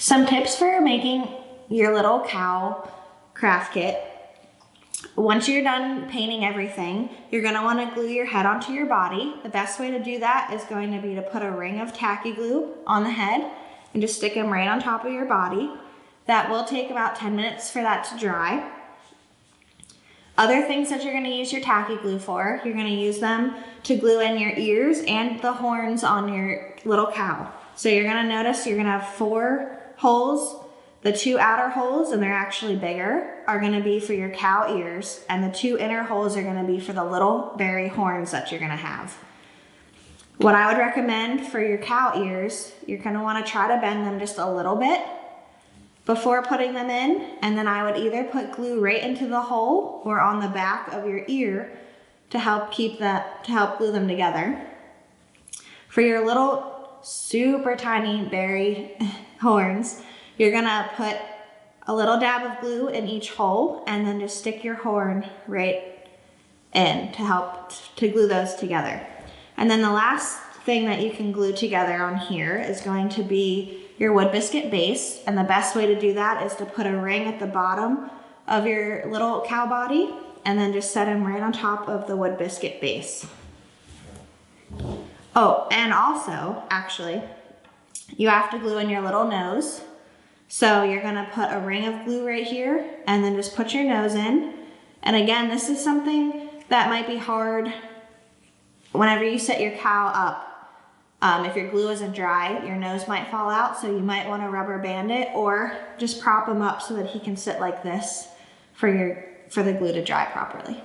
Some tips for making your little cow craft kit. Once you're done painting everything, you're going to want to glue your head onto your body. The best way to do that is going to be to put a ring of tacky glue on the head and just stick them right on top of your body. That will take about 10 minutes for that to dry. Other things that you're going to use your tacky glue for, you're going to use them to glue in your ears and the horns on your little cow. So you're going to notice you're going to have 4 holes. The 2 outer holes, and they're actually bigger, are going to be for your cow ears, and the 2 inner holes are going to be for the little berry horns that you're going to have. What I would recommend for your cow ears, you're going to want to try to bend them just a little bit before putting them in, and then I would either put glue right into the hole or on the back of your ear to help glue them together. For your little super tiny berry horns, you're gonna put a little dab of glue in each hole and then just stick your horn right in to help to glue those together. And then the last thing that you can glue together on here is going to be your wood biscuit base. And the best way to do that is to put a ring at the bottom of your little cow body and then just set them right on top of the wood biscuit base. Oh, and also, actually, you have to glue in your little nose. So you're gonna put a ring of glue right here and then just put your nose in. And again, this is something that might be hard whenever you set your cow up. If your glue isn't dry, your nose might fall out, so you might wanna rubber band it or just prop him up so that he can sit like this for the glue to dry properly.